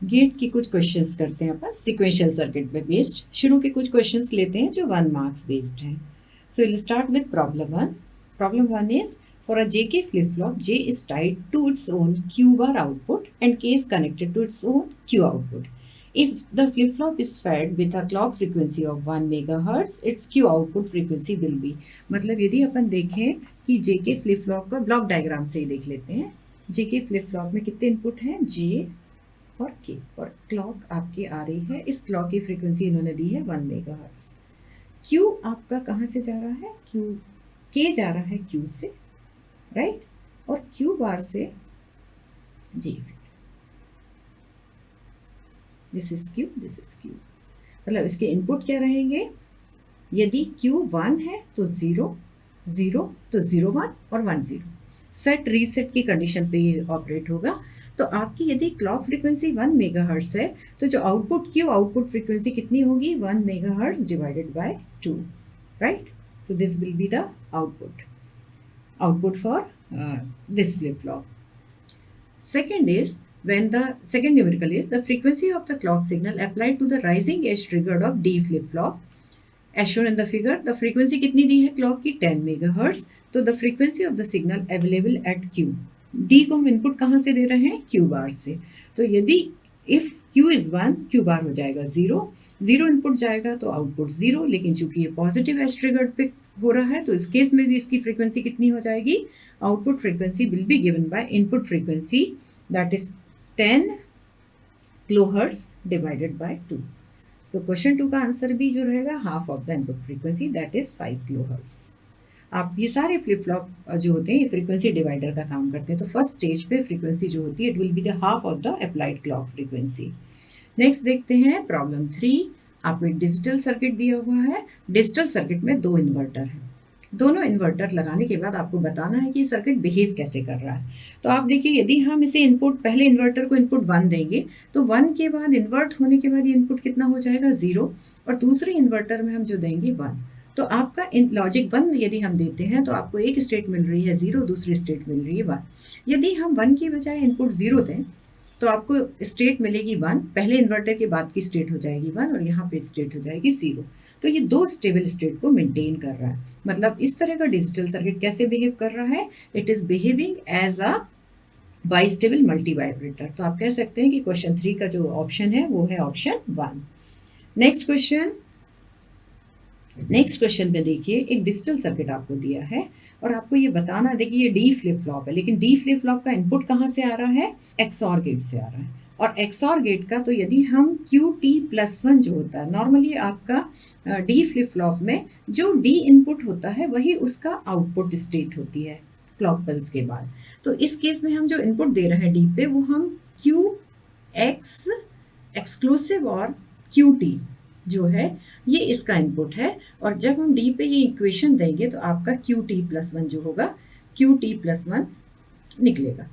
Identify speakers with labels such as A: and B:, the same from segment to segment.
A: Gate के कुछ questions करते हैं अपन सिक्वेंशियल सर्किट पे बेस्ड। शुरू के कुछ क्वेश्चंस लेते हैं जो 1 मार्क्स बेस्ड हैं। So will start with problem 1। Problem 1 is for a JK flip-flop, J is tied to its own Q bar output and K is connected to its own Q output. If the flip-flop is fed with a clock frequency of 1 megahertz, its Q output frequency will be। मतलब यदि अपन देखें कि JK flip-flop का block diagram से ही देख लेते हैं। JK flip-flop में कितने इनपुट हैं? J और K, और क्लॉक आपकी आ रही है, इस क्लॉक की फ्रीक्वेंसी इन्होंने दी है 1 मेगाहर्ट्ज। Q आपका कहाँ से जा रहा है? K जा रहा है Q से, राइट, और Q बार से J। This is Q, this is Q। मतलब इसके इनपुट क्या रहेंगे? यदि Q 1 है तो 0, 0 तो 0 1 और 1 0। सेट रीसेट की कंडीशन पे ये ऑपरेट होगा। तो आपकी यदि क्लॉक फ्रीक्वेंसी 1 मेगाहर्ट्ज है तो जो आउटपुट Q आउटपुट फ्रीक्वेंसी कितनी होगी? 1 megahertz divided by 2, right. So this will be the output for this flip flop. Second is when the second numerical is the frequency of the clock signal applied to the rising edge triggered of D flip flop as shown in the figure। the frequency कितनी दी है clock की? 10 megahertz. तो the frequency of the signal available at Q, D को हम input कहाँ से दे रहे हैं? Q बार से। तो यदि if Q is 1, Q बार हो जाएगा 0, 0 इनपुट जाएगा तो आउटपुट 0, लेकिन चूंकि ये पॉजिटिव एज ट्रिगर्ड पे हो रहा है तो इस केस में भी इसकी फ्रीक्वेंसी कितनी हो जाएगी? Output frequency will be given by input frequency that is 10 kilohertz divided by 2। तो क्वेश्चन 2 का आंसर भी जो रहेगा half of the input frequency that is 5 kilohertz. आप ये सारे फ्लिप फ्लॉप जो होते हैं ये फ्रीक्वेंसी डिवाइडर का काम करते हैं। तो फर्स्ट स्टेज पे फ्रीक्वेंसी जो होती है it will be the half of the applied clock frequency. Next देखते हैं प्रॉब्लम 3। आपको एक डिजिटल सर्किट दिया हुआ है। डिजिटल सर्किट में 2 इन्वर्टर हैं। दोनों इन्वर्टर लगाने के बाद आपको बताना है कि सर्किट बिहेव कैसे कर रहा है। तो आप देखिए यदि हम इसे इनपुट, पहले इन्वर्टर को इनपुट 1 देंगे तो 1 के बाद इन्वर्ट होने के बाद ये इनपुट कितना हो जाएगा? 0, और दूसरे इन्वर्टर में हम जो देंगे 1। तो आपका लॉजिक 1 यदि हम देते हैं तो आपको एक स्टेट मिल रही है 0, दूसरी स्टेट मिल रही है 1। यदि हम 1 की बजाय इनपुट 0 दें तो आपको स्टेट मिलेगी 1, पहले इन्वर्टर के बाद की स्टेट हो जाएगी 1 और यहाँ पे स्टेट हो जाएगी 0। तो ये 2 स्टेबल स्टेट को मेंटेन कर रहा है। मतलब इस तरह का डिजिटल सर्किट कैसे बिहेव कर रहा है? It is behaving as a bistable multivibrator. तो आप कह सकते हैं कि क्वेश्चन 3 का जो ऑप्शन है वो है ऑप्शन 1। नेक्स्ट क्वेश्चन पे देखिए, एक डिजिटल सर्किट आपको दिया है और आपको ये बताना, देखिए ये डी फ्लिप फ्लॉप है, लेकिन डी फ्लिप फ्लॉप का इनपुट कहाँ से आ रहा है? एक्सऑर गेट से आ रहा है। और एक्सऑर गेट का तो यदि हम QT+1 जो होता है, नॉर्मली आपका डी फ्लिप फ्लॉप में जो डी इनपुट होता है वही उसका आउटपुट स्टेट होती है क्लॉक पल्स के बाद। तो इस केस में हम जो इनपुट दे रहे हैं डी पे वो हम QX एक्सक्लूसिव और QT जो है ये इसका इनपुट है। और जब हम डी पे ये इक्वेशन देंगे तो आपका QT+1 जो होगा QT+1 निकलेगा।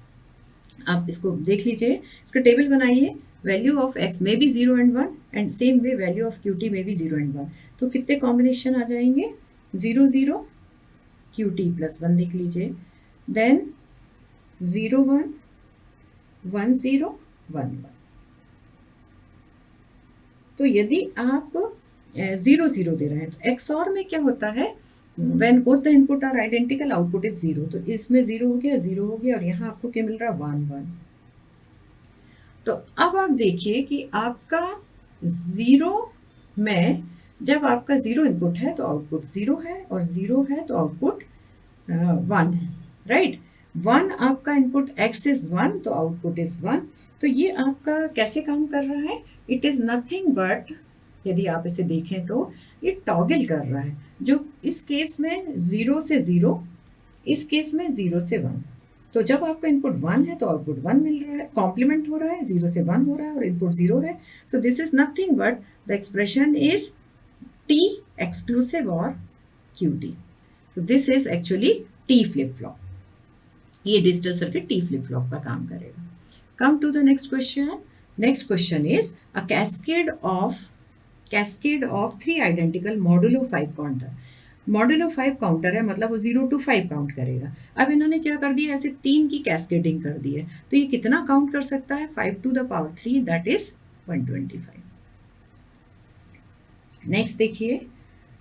A: आप इसको देख लीजिए, इसका टेबल बनाइए। वैल्यू ऑफ x में भी 0 and 1 and same way value of QT में भी 0 एंड 1। तो कितने कॉम्बिनेशन आ जाएंगे? 0 0 QT+1 लिख लीजिए, देन 0 1 1 0 1 1। तो यदि आप 0 0 दे रहे हैं तो XOR में क्या होता है? When both the input are identical, output is 0। तो इसमें 0 हो गया, 0 हो गया, और यहाँ आपको क्या मिल रहा है? 1 1। तो अब आप देखिए कि आपका 0 में जब आपका 0 इनपुट है तो आउटपुट 0 है, और 0 है तो आउटपुट 1 है, राइट। 1 आपका इनपुट x इज 1 तो आउटपुट इज 1। तो ये आपका कैसे काम कर रहा है? इट इज नथिंग बट, यदि आप इसे देखें तो ये टॉगल कर रहा है। जो इस केस में 0 से 0, इस केस में 0 से 1। तो जब आपका इनपुट 1 है तो आउटपुट 1 मिल रहा है, कॉम्प्लीमेंट हो रहा है, 0 से 1 हो रहा है और इनपुट 0 है। So this is nothing but the expression is T exclusive और QT। So this is actually T flip flop. ये digital circuit T flip flop का काम करेगा। Come to the next question. Next question is a cascade of 3 identical modulo 5 counter। Modulo 5 counter है, मतलब वो 0 to 5 count करेगा। अब इन्होंने क्या कर दिया, ऐसे 3 की कैस्केडिंग कर दी है, तो ये कितना काउंट कर सकता है, 5 to the power 3, that is 125। Next देखिए,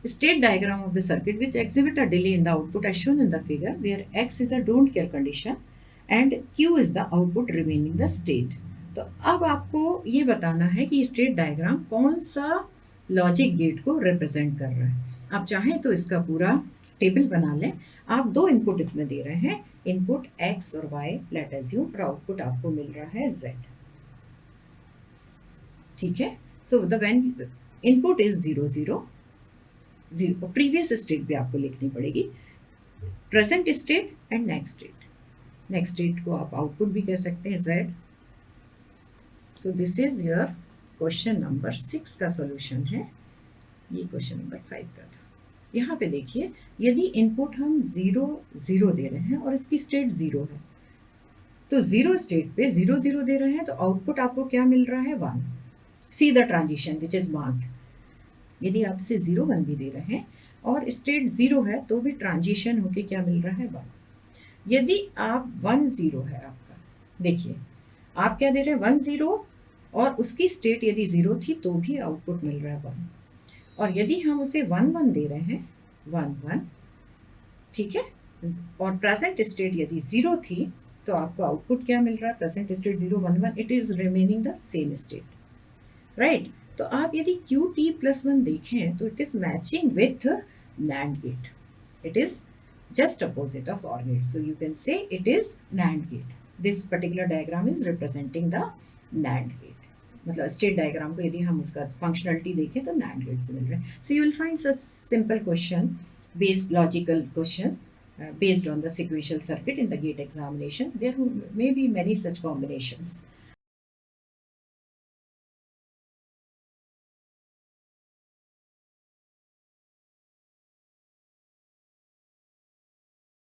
A: state diagram of the circuit which exhibit a delay in the output as shown in the figure where x is a don't care condition and q is the output remaining the state। तो अब आपको ये बताना है कि state diagram कौन सा logic gate को रिप्रेजेंट कर रहा है। आप चाहें तो इसका पूरा टेबल बना लें। आप दो इनपुट इसमें दे रहे हैं, इनपुट x और y, लेट अज्यूम, और आउटपुट आपको मिल रहा है z। ठीक है, so the when input is 0 0 0, previous state भी आपको लिखनी पड़ेगी, present state and next state. Next state को आप आउटपुट भी कह सकते हैं z। So this is your question number 6 का सॉल्यूशन है। ये क्वेश्चन नंबर 5 का था। यहाँ पे देखिए, यदि इनपुट हम 0 0 दे रहे हैं और इसकी स्टेट 0 है, तो 0 स्टेट पे 0 0 दे रहे हैं, तो आउटपुट आपको क्या मिल रहा है, 1। See the transition which is marked. यदि आप इसे 0 1 भी दे रहे हैं और स्टेट 0 है, तो भी ट्रांजिशन होके क्या मिल रहा है, 1। यदि आप 1 0 है आपका, देखिए आप क्या दे रहे हैं, 1 0, और उसकी स्टेट यदि 0 थी तो भी आउटपुट मिल रहा है 1। और यदि हम उसे 1 1 दे रहे हैं, 1 1, ठीक है, और प्रेजेंट स्टेट यदि 0 थी तो आपको आउटपुट क्या मिल रहा है, present state 0 1 1, it is remaining the same state, right. तो आप यदि QT+1 देखें तो it is matching with NAND gate, it is just opposite of OR gate, so you can say it is NAND gate। this particular diagram is representing the NAND gate, मतलब state diagram को यदि हम उसका functionality देखें तो NAND gate से मिल रहा है। So you will find such simple question based logical questions based on the sequential circuit in the gate examinations। there may be many such combinations।